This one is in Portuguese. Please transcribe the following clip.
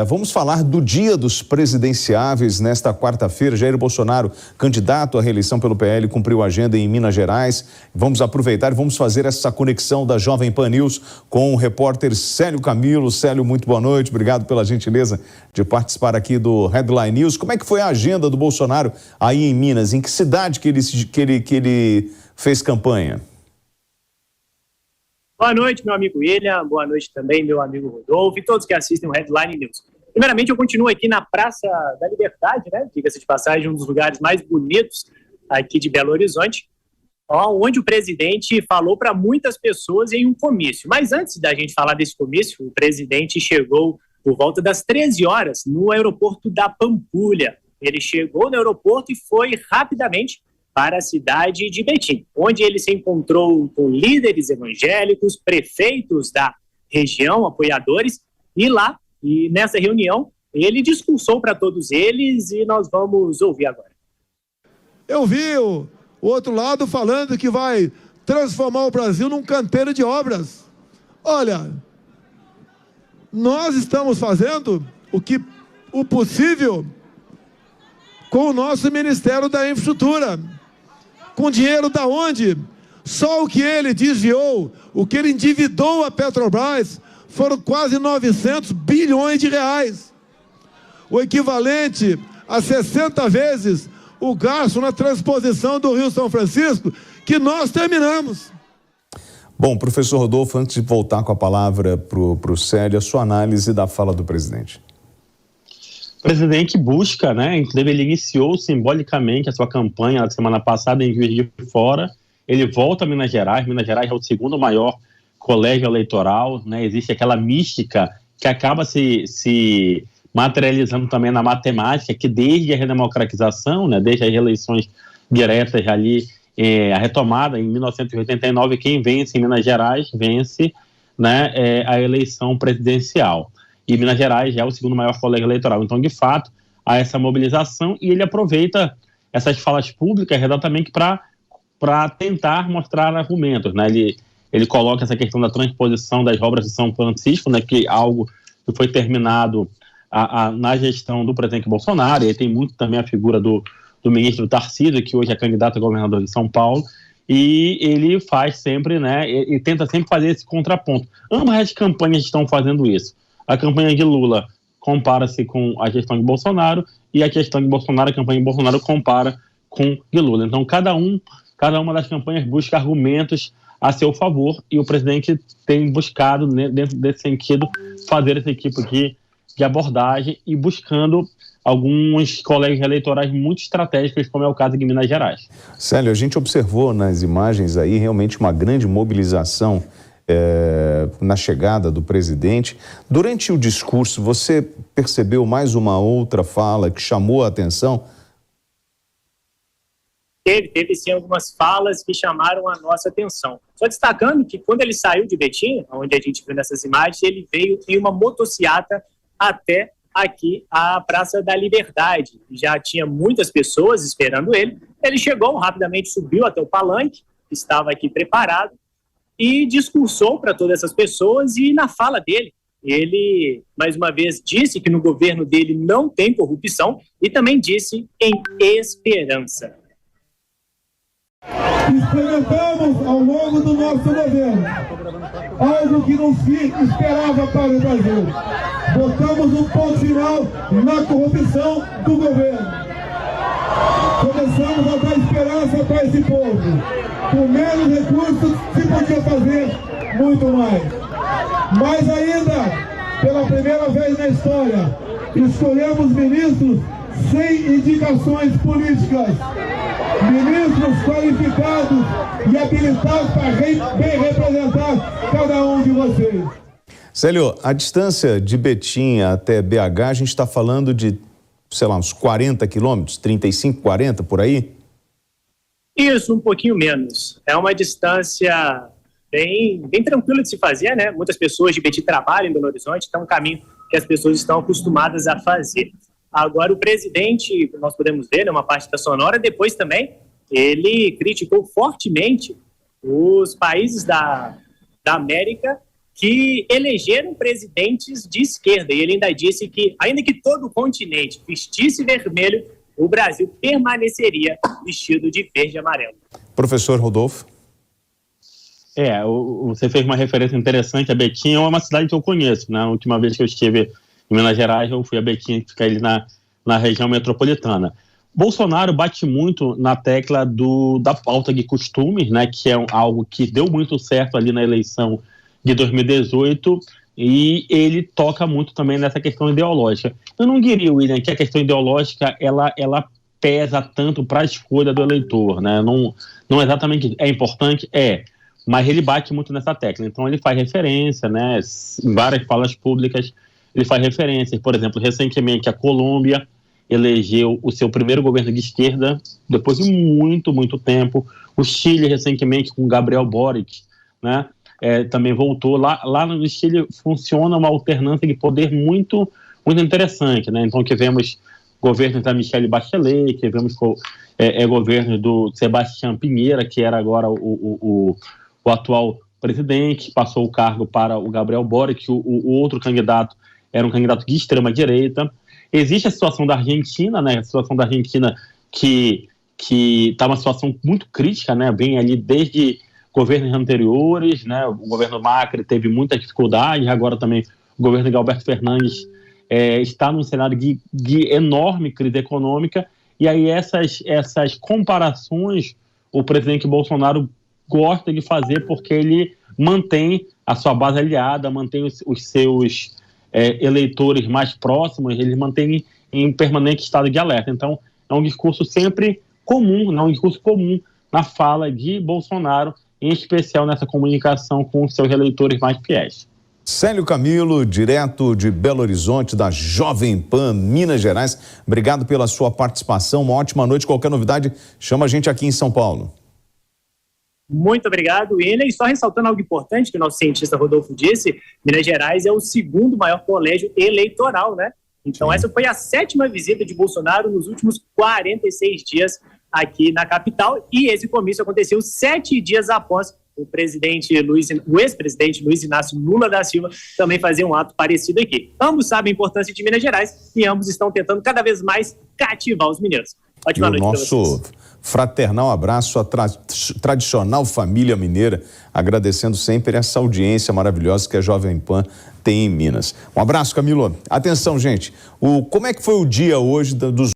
Vamos falar do dia dos presidenciáveis nesta quarta-feira. Jair Bolsonaro, candidato à reeleição pelo PL, cumpriu a agenda em Minas Gerais. Vamos aproveitar e vamos fazer essa conexão da Jovem Pan News com o repórter Célio Camilo. Célio, muito boa noite. Obrigado pela gentileza de participar aqui do Headline News. Como é que foi a agenda do Bolsonaro aí em Minas? Em que cidade que ele fez campanha? Boa noite, meu amigo William. Boa noite também, meu amigo Rodolfo e todos que assistem o Headline News. Primeiramente, eu continuo aqui na Praça da Liberdade, né? Diga-se de passagem, um dos lugares mais bonitos aqui de Belo Horizonte, onde o presidente falou para muitas pessoas em um comício. Mas antes da gente falar desse comício, o presidente chegou por volta das 13 horas no aeroporto da Pampulha. Ele chegou no aeroporto e foi rapidamente para a cidade de Betim, onde ele se encontrou com líderes evangélicos, prefeitos da região, apoiadores, e nessa reunião ele discursou para todos eles e nós vamos ouvir agora. Eu vi o outro lado falando que vai transformar o Brasil num canteiro de obras. Olha, nós estamos fazendo o possível com o nosso Ministério da Infraestrutura. Com dinheiro da onde? Só o que ele desviou, o que ele endividou a Petrobras, foram quase 900 bilhões de reais. O equivalente a 60 vezes o gasto na transposição do Rio São Francisco, que nós terminamos. Bom, professor Rodolfo, antes de voltar com a palavra para o Célio, a sua análise da fala do presidente. O presidente busca, né? Inclusive ele iniciou simbolicamente a sua campanha na semana passada em Juiz de Fora. Ele volta a Minas Gerais. Minas Gerais é o segundo maior colégio eleitoral, né? Existe aquela mística que acaba se materializando também na matemática, que desde a redemocratização, né? Desde as eleições diretas ali, a retomada em 1989, quem vence em Minas Gerais vence, né? A eleição presidencial. E Minas Gerais já é o segundo maior colégio eleitoral. Então, de fato, há essa mobilização e ele aproveita essas falas públicas exatamente para tentar mostrar argumentos, né? Ele coloca essa questão da transposição das obras de São Francisco, né? Que é algo que foi terminado na gestão do presidente Bolsonaro, e aí tem muito também a figura do ministro Tarcísio, que hoje é candidato a governador de São Paulo, e ele faz sempre, né? E tenta sempre fazer esse contraponto. Ambas as campanhas estão fazendo isso. A campanha de Lula compara-se com a gestão de Bolsonaro e a gestão de Bolsonaro, a campanha de Bolsonaro compara com de Lula. Então, cada uma das campanhas busca argumentos a seu favor e o presidente tem buscado, né, dentro desse sentido, fazer esse tipo de abordagem e buscando alguns colégios eleitorais muito estratégicos, como é o caso de Minas Gerais. Célio, a gente observou nas imagens aí realmente uma grande mobilização na chegada do presidente. Durante o discurso, você percebeu mais uma outra fala que chamou a atenção? Teve sim algumas falas que chamaram a nossa atenção. Só destacando que quando ele saiu de Betim, onde a gente viu nessas imagens, ele veio em uma motociata até aqui a Praça da Liberdade. Já tinha muitas pessoas esperando ele. Ele chegou, rapidamente subiu até o palanque, estava aqui preparado, e discursou para todas essas pessoas, e na fala dele, ele, mais uma vez, disse que no governo dele não tem corrupção e também disse em esperança. Experimentamos ao longo do nosso governo algo que não se esperava para o Brasil. Botamos um ponto final na corrupção do governo. Começamos a dar esperança para esse povo. Com menos recursos se podia fazer muito mais. Mas ainda, pela primeira vez na história, escolhemos ministros sem indicações políticas. Ministros qualificados e habilitados para bem representar cada um de vocês. Célio, a distância de Betim até BH, a gente está falando de, sei lá, uns 40 quilômetros, 35, 40, por aí? Isso, um pouquinho menos. É uma distância bem tranquila de se fazer, né? Muitas pessoas de Betim trabalham em Belo Horizonte, então é um caminho que as pessoas estão acostumadas a fazer. Agora, o presidente, nós podemos ver, né, uma parte da sonora, depois também, ele criticou fortemente os países da América que elegeram presidentes de esquerda. E ele ainda disse que, ainda que todo o continente vestisse vermelho, o Brasil permaneceria vestido de verde e amarelo. Professor Rodolfo. Você fez uma referência interessante. A Betim é uma cidade que eu conheço, né? A última vez que eu estive em Minas Gerais, eu fui a Betim, que fica ali na região metropolitana. Bolsonaro bate muito na tecla da pauta de costumes, né? Que é algo que deu muito certo ali na eleição de 2018, e ele toca muito também nessa questão ideológica. Eu não diria, William, que a questão ideológica ela pesa tanto para a escolha do eleitor, né? Não exatamente é importante, mas ele bate muito nessa tecla. Então ele faz referência, né? Em várias falas públicas ele faz referências. Por exemplo, recentemente a Colômbia elegeu o seu primeiro governo de esquerda depois de muito, muito tempo. O Chile recentemente com Gabriel Boric, né? Também voltou. Lá no Chile funciona uma alternância de poder muito, muito interessante, né? Então, que vemos governos da Michelle Bachelet, que vemos governo do Sebastião Pinheira, que era agora o atual presidente, passou o cargo para o Gabriel Boric, o outro candidato era um candidato de extrema-direita. Existe a situação da Argentina, né? A situação da Argentina que está uma situação muito crítica, né? Vem ali desde governos anteriores, né? O governo Macri teve muita dificuldade, agora também o governo de Alberto Fernandes está num cenário de enorme crise econômica, e aí essas comparações o presidente Bolsonaro gosta de fazer porque ele mantém a sua base aliada, mantém os seus eleitores mais próximos, ele mantém em permanente estado de alerta. Então, é um discurso sempre comum, não é um discurso comum na fala de Bolsonaro, em especial nessa comunicação com os seus eleitores mais fiéis. Célio Camilo, direto de Belo Horizonte, da Jovem Pan, Minas Gerais. Obrigado pela sua participação, uma ótima noite. Qualquer novidade, chama a gente aqui em São Paulo. Muito obrigado, William. E só ressaltando algo importante que o nosso cientista Rodolfo disse, Minas Gerais é o segundo maior colégio eleitoral, né? Então, essa foi a 7ª visita de Bolsonaro nos últimos 46 dias aqui na capital, e esse comício aconteceu 7 dias após o ex-presidente Luiz Inácio Lula da Silva também fazer um ato parecido aqui. Ambos sabem a importância de Minas Gerais e ambos estão tentando cada vez mais cativar os mineiros. Ótima noite para vocês. Nosso fraternal abraço à tradicional família mineira, agradecendo sempre essa audiência maravilhosa que a Jovem Pan tem em Minas. Um abraço, Camilo. Atenção, gente. Como é que foi o dia hoje dos